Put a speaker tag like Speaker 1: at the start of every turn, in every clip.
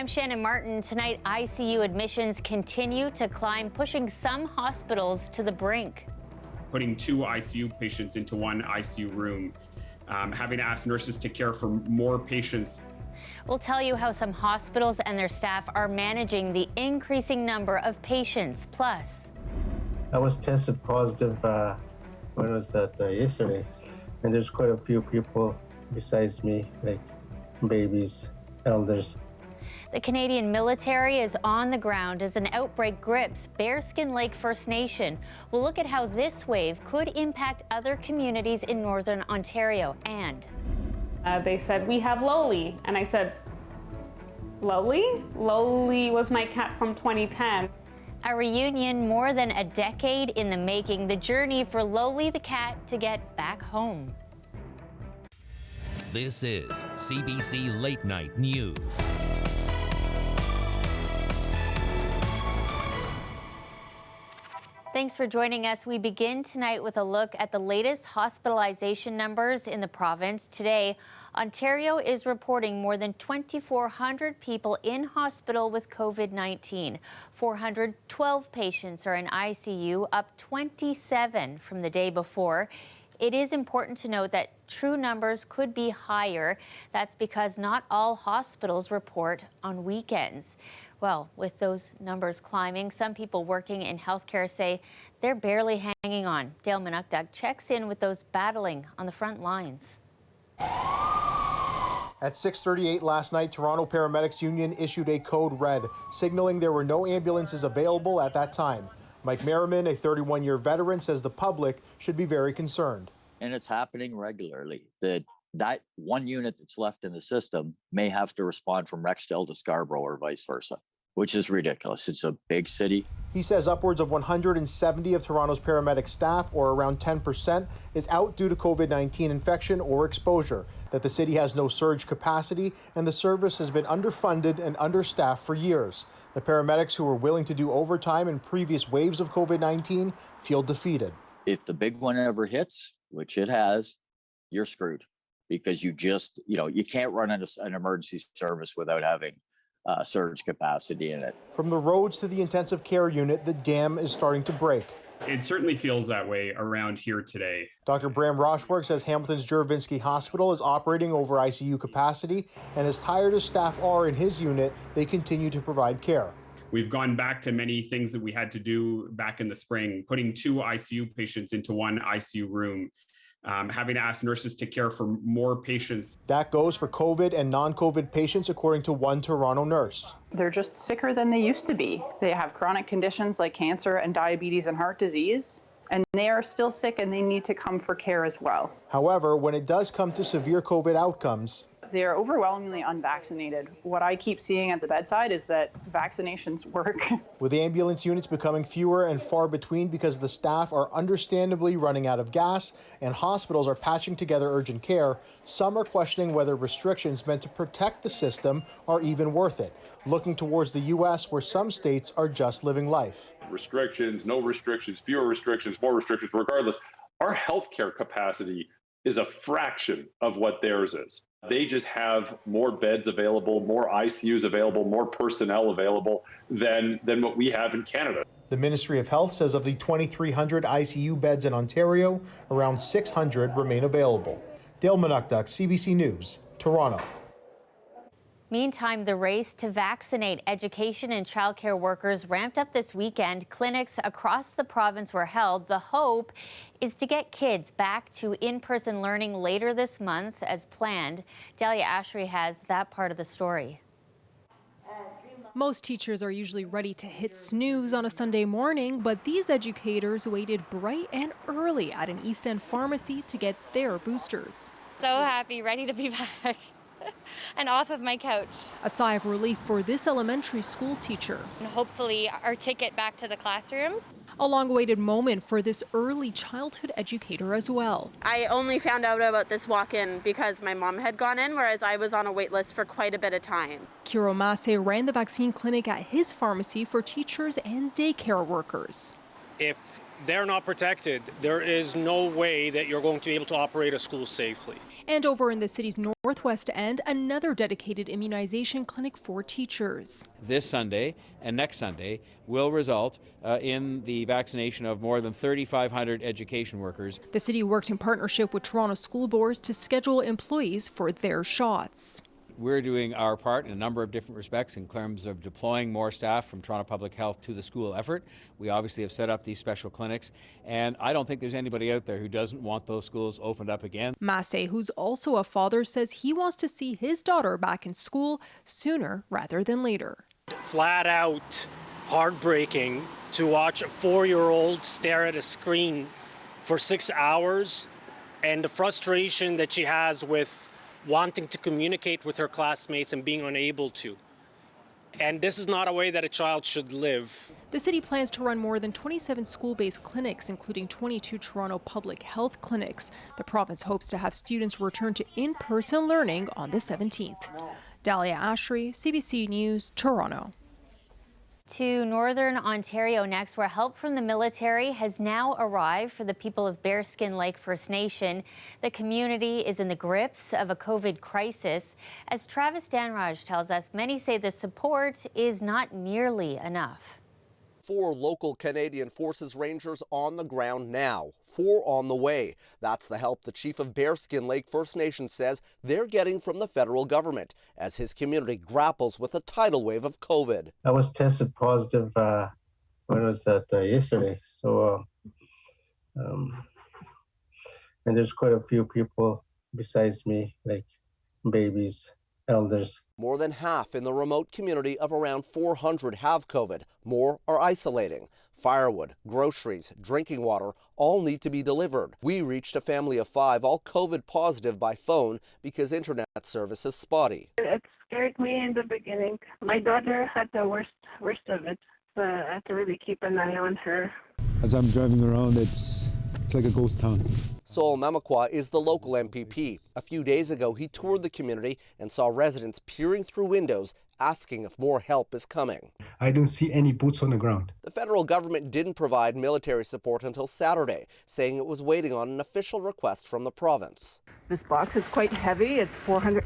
Speaker 1: I'm Shannon Martin. Tonight, ICU admissions continue to climb, pushing some hospitals to the brink.
Speaker 2: Putting 2 ICU patients into 1 ICU room, having to ask nurses to care for more patients.
Speaker 1: We'll tell you how some hospitals and their staff are managing the increasing number of patients. Plus,
Speaker 3: I was tested positive, when was that, yesterday? And there's quite a few people besides me, like babies, elders.
Speaker 1: the Canadian military is on the ground as an outbreak grips Bearskin Lake First Nation. We'll look at how this wave could impact other communities in Northern Ontario. And
Speaker 4: they said, "We have Loli." And I said, "Loli? Loli was my cat from 2010.
Speaker 1: a reunion more than a decade in the making, the journey for Loli the cat to get back home.
Speaker 5: This is CBC Late Night News.
Speaker 1: Thanks for joining us. We begin tonight with a look at the latest hospitalization numbers in the province. Today, Ontario is reporting more than 2,400 people in hospital with COVID-19. 412 patients are in ICU, up 27 from the day before. It is important to note that true numbers could be higher. That's because not all hospitals report on weekends. Well, with those numbers climbing, some people working in healthcare say they're barely hanging on. Dale Manukduk checks in with those battling on the front lines.
Speaker 6: At 6:38 last night, Toronto Paramedics Union issued a code red, signaling there were no ambulances available at that time. Mike Merriman, a 31-year veteran, says the public should be very concerned.
Speaker 7: And it's happening regularly. That one unit that's left in the system may have to respond from Rexdale to Scarborough or vice versa, which is ridiculous. It's a big city. He says upwards of 170 of Toronto's paramedic staff, or around 10%, is out due to COVID-19 infection or exposure, that the city has no surge capacity, and the service has been underfunded and understaffed for years. The paramedics who were willing to do overtime in previous waves of COVID-19 feel defeated. If the big one ever hits, which it has, you're screwed, because you can't run an emergency service without having surge capacity in it. From the roads to the intensive care unit, the dam is starting to break.
Speaker 2: It certainly feels that way around here today.
Speaker 6: Dr. Bram Rochberg says Hamilton's Juravinski Hospital is operating over ICU capacity, and as tired as staff are in his unit, they continue to provide care.
Speaker 2: We've gone back to many things that we had to do back in the spring, putting 2 ICU patients into 1 ICU room, having to ask nurses to care for more patients.
Speaker 6: That goes for COVID and non-COVID patients, according to one Toronto nurse.
Speaker 8: They're just sicker than they used to be. They have chronic conditions like cancer and diabetes and heart disease, and they are still sick and they need to come for care as well.
Speaker 6: However, when it does come to severe COVID outcomes,
Speaker 8: they are overwhelmingly unvaccinated. What I keep seeing at the bedside is that vaccinations work.
Speaker 6: With ambulance units becoming fewer and far between because the staff are understandably running out of gas and hospitals are patching together urgent care, some are questioning whether restrictions meant to protect the system are even worth it, looking towards the U.S. where some states are just living life.
Speaker 9: Restrictions, no restrictions, fewer restrictions, more restrictions, regardless, our healthcare capacity is a fraction of what theirs is. They just have more beds available, more ICUs available, more personnel available than what we have in Canada.
Speaker 6: The Ministry of Health says of the 2,300 ICU beds in Ontario, around 600 remain available. Dale Manukduk, CBC News, Toronto.
Speaker 1: Meantime, the race to vaccinate education and childcare workers ramped up this weekend. Clinics across the province were held. The hope is to get kids back to in-person learning later this month as planned. Dahlia Ashry has that part of the story.
Speaker 10: Most teachers are usually ready to hit snooze on a Sunday morning, but these educators waited bright and early at an East End pharmacy to get their boosters.
Speaker 11: So happy, ready to be back. And off of my couch.
Speaker 10: A sigh of relief for this elementary school teacher.
Speaker 11: And hopefully our ticket back to the classrooms.
Speaker 10: A long-awaited moment for this early childhood educator as well.
Speaker 12: I only found out about this walk-in because my mom had gone in, whereas I was on a wait list for quite a bit of time.
Speaker 10: Kiro Masse ran the vaccine clinic at his pharmacy for teachers and daycare workers.
Speaker 13: If they're not protected, there is no way that you're going to be able to operate a school safely.
Speaker 10: And over in the city's northwest end, another dedicated immunization clinic for teachers.
Speaker 13: This Sunday and next Sunday will result in the vaccination of more than 3,500 education workers.
Speaker 10: The city worked in partnership with Toronto school boards to schedule employees for their shots.
Speaker 13: We're doing our part in a number of different respects in terms of deploying more staff from Toronto Public Health to the school effort. We obviously have set up these special clinics, and I don't think there's anybody out there who doesn't want those schools opened up again.
Speaker 10: Massey, who's also a father, says he wants to see his daughter back in school sooner rather than later.
Speaker 14: Flat out heartbreaking to watch a 4-year-old stare at a screen for 6 hours, and the frustration that she has with wanting to communicate with her classmates and being unable to. And this is not a way that a child should live.
Speaker 10: The city plans to run more than 27 school-based clinics, including 22 Toronto public health clinics. The province hopes to have students return to in-person learning on the 17th. Dahlia Ashry, CBC News, Toronto.
Speaker 1: To Northern Ontario next, where help from the military has now arrived for the people of Bearskin Lake First Nation. The community is in the grips of a COVID crisis. As Travis Danraj tells us, many say the support is not nearly enough.
Speaker 15: 4 local Canadian Forces Rangers on the ground now, 4 on the way. That's the help the chief of Bearskin Lake First Nation says they're getting from the federal government as his community grapples with a tidal wave of COVID.
Speaker 3: I was tested positive, when was that, yesterday? So, and there's quite a few people besides me, like babies, elders.
Speaker 15: More than half in the remote community of around 400 have COVID. More are isolating. Firewood, groceries, drinking water all need to be delivered. We reached a family of 5, all COVID positive by phone because internet service is spotty.
Speaker 16: It scared me in the beginning. My daughter had the worst of it. So I had to really keep an eye on her.
Speaker 17: As I'm driving around, it's like a ghost town.
Speaker 15: Sol Mamakwa is the local MPP. A few days ago, he toured the community and saw residents peering through windows asking if more help is coming.
Speaker 17: I didn't see any boots on the ground.
Speaker 15: The federal government didn't provide military support until Saturday, saying it was waiting on an official request from the province.
Speaker 18: This box is quite heavy. It's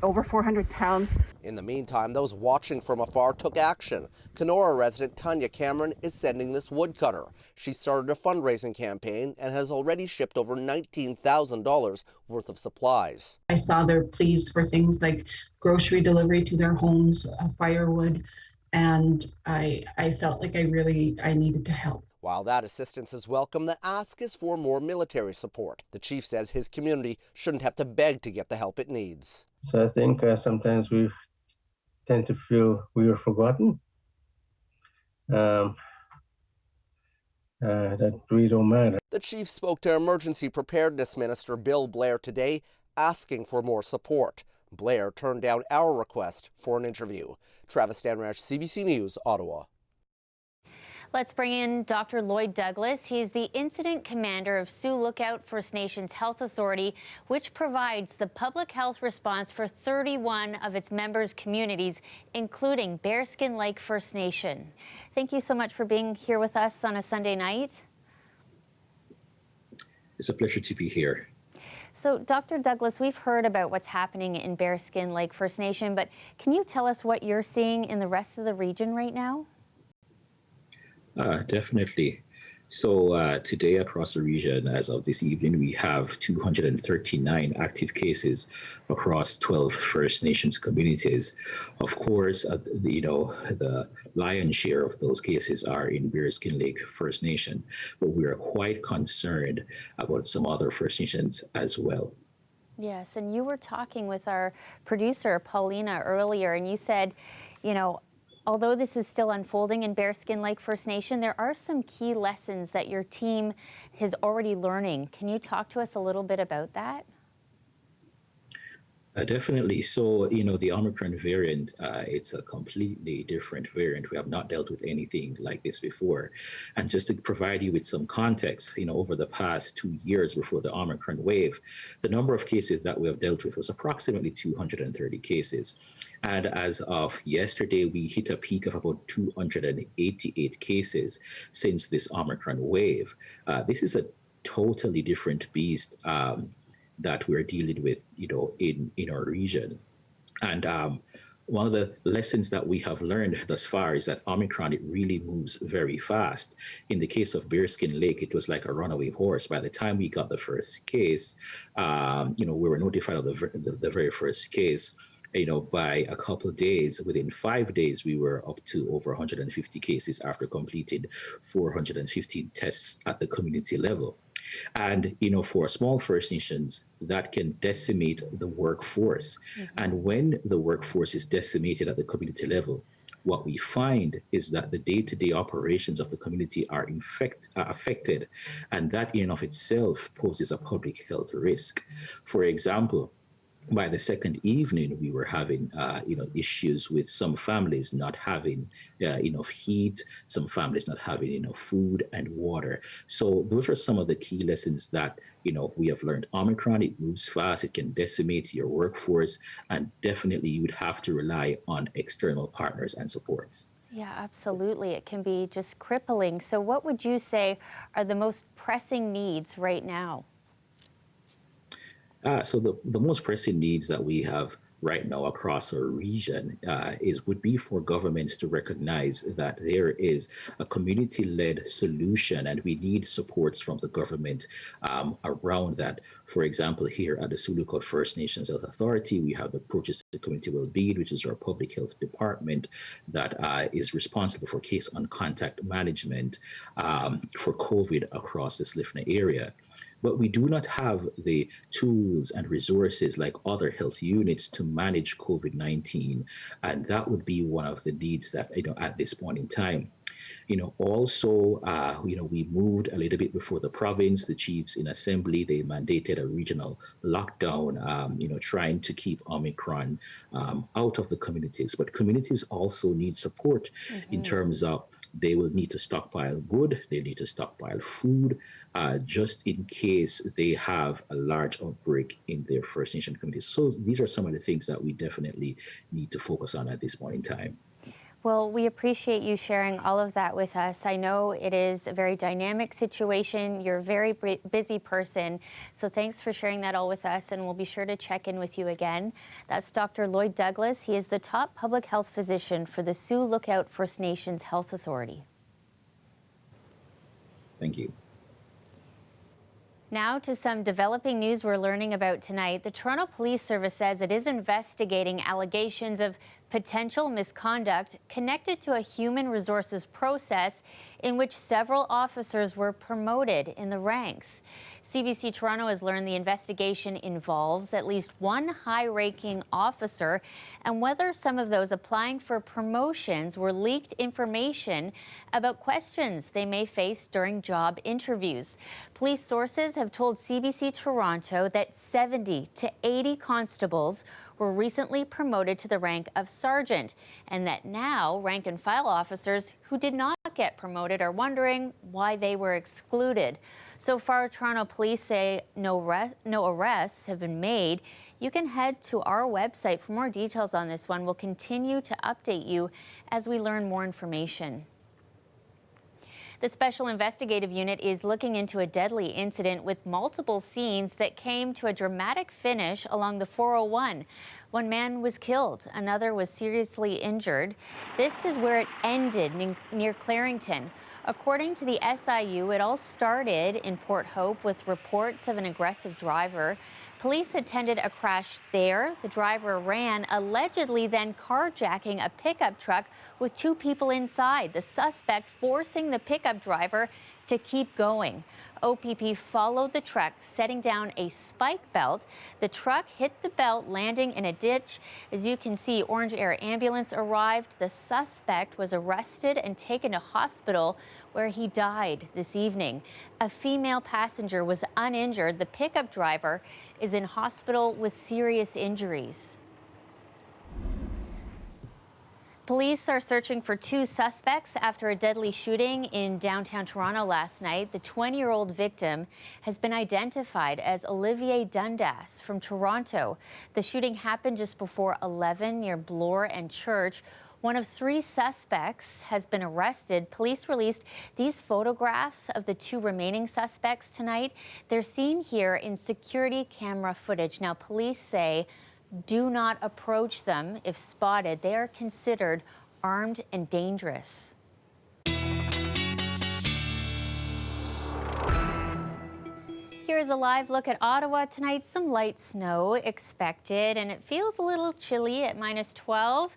Speaker 18: over 400 pounds.
Speaker 15: In the meantime, those watching from afar took action. Kenora resident Tanya Cameron is sending this woodcutter. She started a fundraising campaign and has already shipped over $19,000 worth of supplies.
Speaker 19: I saw their pleas for things like grocery delivery to their homes, firewood, and I felt like I needed to help.
Speaker 15: While that assistance is welcome, the ask is for more military support. The chief says his community shouldn't have to beg to get the help it needs.
Speaker 3: So I think sometimes we tend to feel we were forgotten, that we don't matter.
Speaker 15: The chief spoke to Emergency Preparedness Minister Bill Blair today, asking for more support. Blair turned down our request for an interview. Travis Danraj, CBC News, Ottawa.
Speaker 1: Let's bring in Dr. Lloyd Douglas. He's the incident commander of Sioux Lookout First Nations Health Authority, which provides the public health response for 31 of its members' communities, including Bearskin Lake First Nation. Thank you so much for being here with us on a Sunday night.
Speaker 20: It's a pleasure to be here.
Speaker 1: So, Dr. Douglas, we've heard about what's happening in Bearskin Lake First Nation, but can you tell us what you're seeing in the rest of the region right now?
Speaker 20: Definitely. So today across the region, as of this evening, we have 239 active cases across 12 First Nations communities. Of course, the lion's share of those cases are in Bearskin Lake First Nation, but we are quite concerned about some other First Nations as well.
Speaker 1: Yes, and you were talking with our producer, Paulina, earlier, and you said, although this is still unfolding in Bearskin Lake First Nation, there are some key lessons that your team is already learning. Can you talk to us a little bit about that?
Speaker 20: Definitely. So, the Omicron variant, it's a completely different variant. We have not dealt with anything like this before. And just to provide you with some context, over the past 2 years before the Omicron wave, the number of cases that we have dealt with was approximately 230 cases. And as of yesterday, we hit a peak of about 288 cases since this Omicron wave. This is a totally different beast. that we're dealing with, in our region. And one of the lessons that we have learned thus far is that Omicron, it really moves very fast. In the case of Bearskin Lake, it was like a runaway horse. By the time we got the first case, we were notified of the very first case. By a couple of days, within 5 days, we were up to over 150 cases after completing 415 tests at the community level. And, for small First Nations, that can decimate the workforce. And when the workforce is decimated at the community level, what we find is that the day-to-day operations of the community are affected, and that in and of itself poses a public health risk. For example, by the second evening, we were having, issues with some families not having enough heat, some families not having enough food and water. So those are some of the key lessons that, we have learned. Omicron, it moves fast, it can decimate your workforce, and definitely you would have to rely on external partners and supports.
Speaker 1: Yeah, absolutely. It can be just crippling. So what would you say are the most pressing needs right now?
Speaker 20: So the most pressing needs that we have right now across our region would be for governments to recognize that there is a community-led solution, and we need supports from the government around that. For example, here at the Sulukot First Nations Health Authority, we have the Approaches to Community Wellbeing, which is our public health department that is responsible for case on contact management for COVID across the Slifna area. But we do not have the tools and resources like other health units to manage COVID-19. And that would be one of the needs that, at this point in time. Also, we moved a little bit before the province. The chiefs in assembly, they mandated a regional lockdown, trying to keep Omicron out of the communities. But communities also need support in terms of they will need to stockpile wood, they need to stockpile food, just in case they have a large outbreak in their First Nation communities. So these are some of the things that we definitely need to focus on at this point in time.
Speaker 1: Well, we appreciate you sharing all of that with us. I know it is a very dynamic situation. You're a very busy person. So thanks for sharing that all with us, and we'll be sure to check in with you again. That's Dr. Lloyd Douglas. He is the top public health physician for the Sioux Lookout First Nations Health Authority.
Speaker 20: Thank you.
Speaker 1: Now to some developing news we're learning about tonight. The Toronto Police Service says it is investigating allegations of potential misconduct connected to a human resources process in which several officers were promoted in the ranks. CBC Toronto has learned the investigation involves at least one high-ranking officer, and whether some of those applying for promotions were leaked information about questions they may face during job interviews. Police sources have told CBC Toronto that 70 to 80 constables were recently promoted to the rank of sergeant, and that now rank and file officers who did not get promoted are wondering why they were excluded. So far, Toronto police say no arrests have been made. You can head to our website for more details on this one. We'll continue to update you as we learn more information. The Special Investigative Unit is looking into a deadly incident with multiple scenes that came to a dramatic finish along the 401. One man was killed, another was seriously injured. This is where it ended near Clarington. According to the SIU, it all started in Port Hope with reports of an aggressive driver. Police attended a crash there. The driver ran, allegedly then carjacking a pickup truck with two people inside, the suspect forcing the pickup driver to keep going. OPP followed the truck, setting down a spike belt. The truck hit the belt, landing in a ditch. As you can see, Orange Air Ambulance arrived. The suspect was arrested and taken to hospital, where he died this evening. A female passenger was uninjured. The pickup driver is in hospital with serious injuries. Police are searching for two suspects after a deadly shooting in downtown Toronto last night. The 20-year-old victim has been identified as Olivier Dundas from Toronto. The shooting happened just before 11 near Bloor and Church. One of 3 suspects has been arrested. Police released these photographs of the 2 remaining suspects tonight. They're seen here in security camera footage. Now, police say do not approach them if spotted. They are considered armed and dangerous. Here's a live look at Ottawa tonight. Some light snow expected, and it feels a little chilly at -12.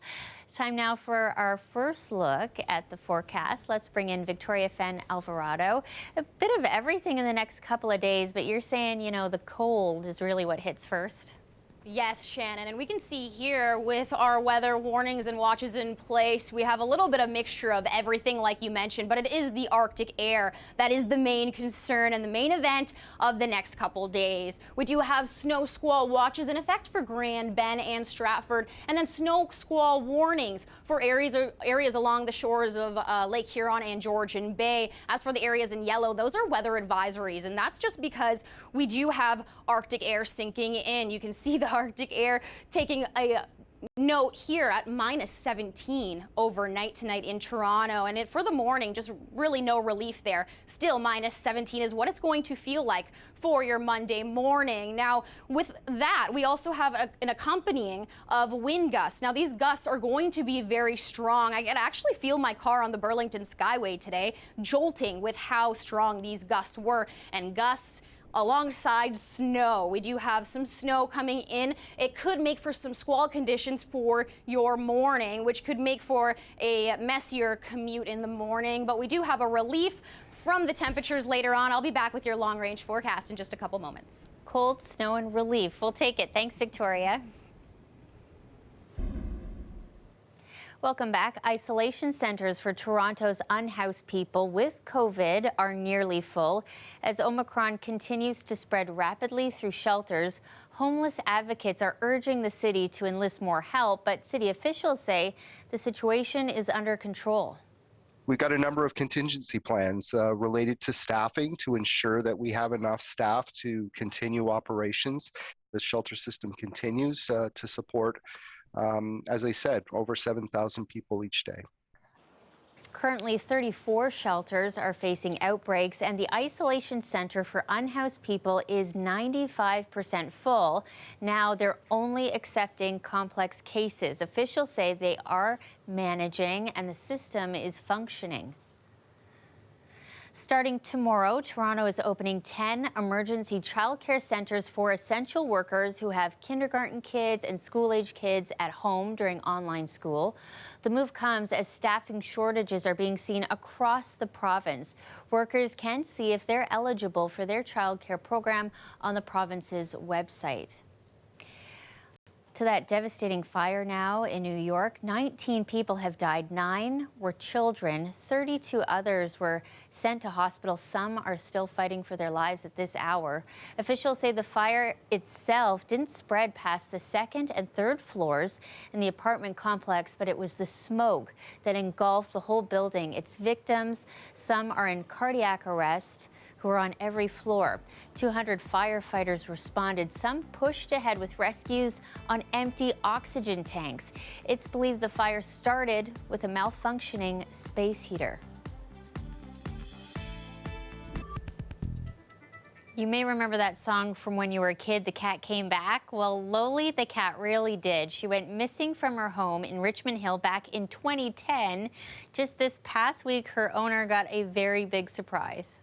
Speaker 1: Time now for our first look at the forecast. Let's bring in Victoria Fenn Alvarado. A bit of everything in the next couple of days, but you're saying, you know, the cold is really what hits first.
Speaker 21: Yes, Shannon, and we can see here with our weather warnings and watches in place, we have a little bit of mixture of everything like you mentioned, but it is the Arctic air that is the main concern and the main event of the next couple days. We do have snow squall watches in effect for Grand Bend and Stratford, and then snow squall warnings for areas along the shores of Lake Huron and Georgian Bay. As for the areas in yellow, those are weather advisories, and that's just because we do have Arctic air sinking in. You can see the Arctic air taking a note here at -17 overnight tonight in Toronto, and for the morning, just really no relief there. Still -17 is what it's going to feel like for your Monday morning. Now, with that, we also have an accompanying of wind gusts. Now, these gusts are going to be very strong. I can actually feel my car on the Burlington Skyway today jolting with how strong these gusts were, and gusts alongside snow. We do have some snow coming in. It could make for some squall conditions for your morning, which could make for a messier commute in the morning. But we do have a relief from the temperatures later on. I'll be back with your long-range forecast in just a couple moments.
Speaker 1: Cold, snow, and relief. We'll take it. Thanks, Victoria. Welcome back. Isolation centres for Toronto's unhoused people with COVID are nearly full. As Omicron continues to spread rapidly through shelters, homeless advocates are urging the city to enlist more help, but city officials say the situation is under control.
Speaker 22: We've got a number of contingency plans related to staffing to ensure that we have enough staff to continue operations. The shelter system continues to support as I said, over 7,000 people each day.
Speaker 1: Currently, 34 shelters are facing outbreaks, and the isolation center for unhoused people is 95% full. Now they're only accepting complex cases. Officials say they are managing and the system is functioning. Starting tomorrow, Toronto is opening 10 emergency childcare centres for essential workers who have kindergarten kids and school-age kids at home during online school. The move comes as staffing shortages are being seen across the province. Workers can see if they're eligible for their childcare program on the province's website. To that devastating fire now in New York, 19 people have died. 9 were children. 32 others were sent to hospital. Some are still fighting for their lives at this hour. Officials say the fire itself didn't spread past the 2nd and 3rd floors in the apartment complex, but it was the smoke that engulfed the whole building. Its victims, some are in cardiac arrest, who are on every floor. 200 firefighters responded. Some pushed ahead with rescues on empty oxygen tanks. It's believed the fire started with a malfunctioning space heater. You may remember that song from when you were a kid, The Cat Came Back. Well, Loli the cat really did. She went missing from her home in Richmond Hill back in 2010. Just this past week, her owner got a very big surprise.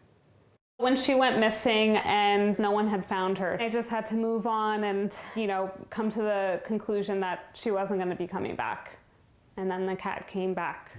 Speaker 4: When she went missing and no one had found her, I just had to move on and, come to the conclusion that she wasn't going to be coming back. And then the cat came back.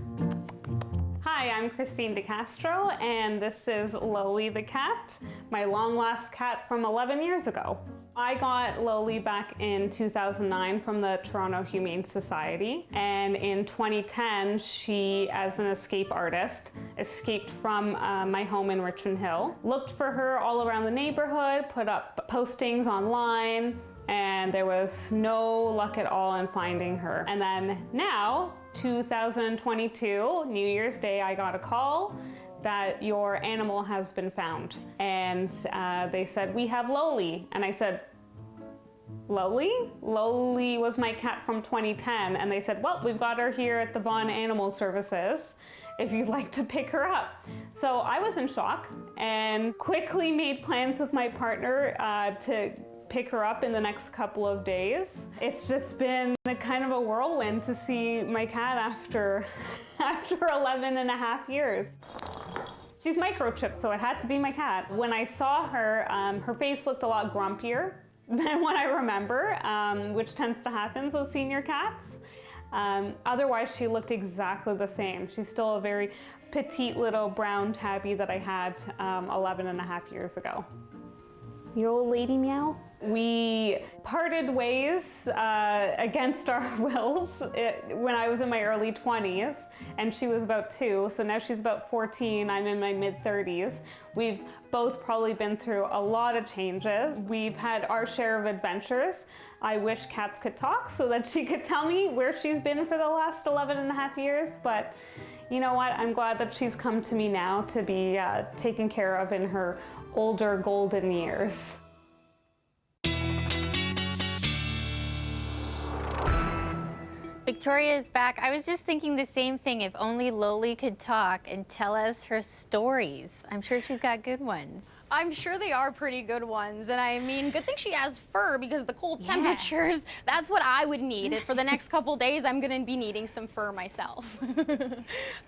Speaker 4: Hi, I'm Christine DeCastro, and this is Loli the cat, my long-lost cat from 11 years ago. I got Loli back in 2009 from the Toronto Humane Society, and in 2010, she, as an escape artist, escaped from my home in Richmond Hill. Looked for her all around the neighborhood, put up postings online, and there was no luck at all in finding her. And then now, 2022, New Year's Day, I got a call that your animal has been found. And they said, we have Loli. And I said, Loli? Loli was my cat from 2010, and they said, well, we've got her here at the Vaughan Animal Services if you'd like to pick her up. So I was in shock and quickly made plans with my partner to pick her up in the next couple of days. It's just been a kind of a whirlwind to see my cat after 11 and a half years. She's microchipped, so it had to be my cat. When I saw her, her face looked a lot grumpier than what I remember, which tends to happen with senior cats. Otherwise, she looked exactly the same. She's still a very petite little brown tabby that I had 11 and a half years ago. Your old lady meow? We parted ways against our wills when I was in my early 20s, and she was about 2, so now she's about 14, I'm in my mid-30s. We've both probably been through a lot of changes. We've had our share of adventures. I wish cats could talk so that she could tell me where she's been for the last 11 and a half years, but you know what, I'm glad that she's come to me now to be taken care of in her older golden years.
Speaker 1: Victoria is back. I was just thinking the same thing. If only Loli could talk and tell us her stories. I'm sure she's got good ones.
Speaker 21: I'm sure they are pretty good ones. And I mean, good thing she has fur because the cold temperatures, that's what I would need. For the next couple days, I'm going to be needing some fur myself.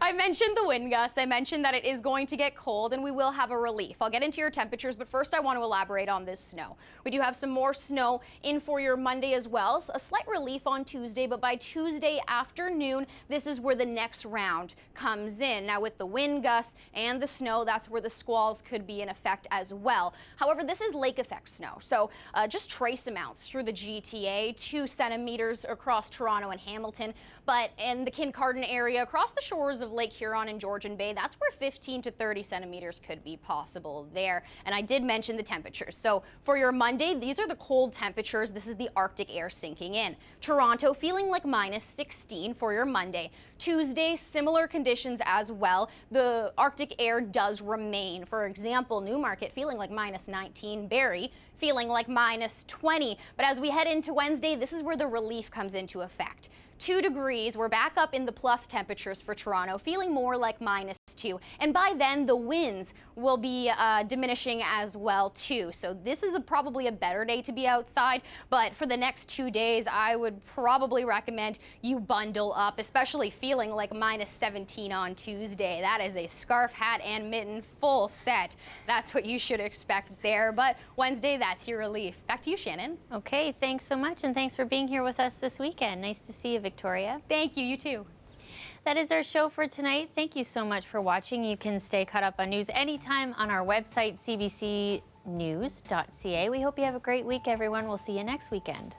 Speaker 21: I mentioned the wind gusts. I mentioned that it is going to get cold and we will have a relief. I'll get into your temperatures, but first I want to elaborate on this snow. We do have some more snow in for your Monday as well. So a slight relief on Tuesday, but by Tuesday afternoon, this is where the next round comes in. Now with the wind gusts and the snow, that's where the squalls could be in effect as well. However, this is lake effect snow, so just trace amounts through the GTA, 2 centimeters across Toronto and Hamilton, but in the Kincardine area, across the shores of Lake Huron and Georgian Bay, that's where 15 to 30 centimeters could be possible there. And I did mention the temperatures. So for your Monday, these are the cold temperatures. This is the Arctic air sinking in. Toronto feeling like minus 16 for your Monday. Tuesday, similar conditions as well. The Arctic air does remain. For example, Newmarket feeling like minus 19, Barrie feeling like minus 20. But as we head into Wednesday, this is where the relief comes into effect. 2 degrees, we're back up in the plus temperatures for Toronto, feeling more like minus 2. And by then, the winds will be diminishing as well, too. So this is probably a better day to be outside. But for the next 2 days, I would probably recommend you bundle up, especially feeling like minus 17 on Tuesday. That is a scarf, hat, and mitten full set. That's what you should expect there. But Wednesday, that's your relief. Back to you, Shannon.
Speaker 1: Okay, thanks so much, and thanks for being here with us this weekend. Nice to see you, Victoria.
Speaker 21: Thank you, you too.
Speaker 1: That is our show for tonight. Thank you so much for watching. You can stay caught up on news anytime on our website, cbcnews.ca. We hope you have a great week, everyone. We'll see you next weekend.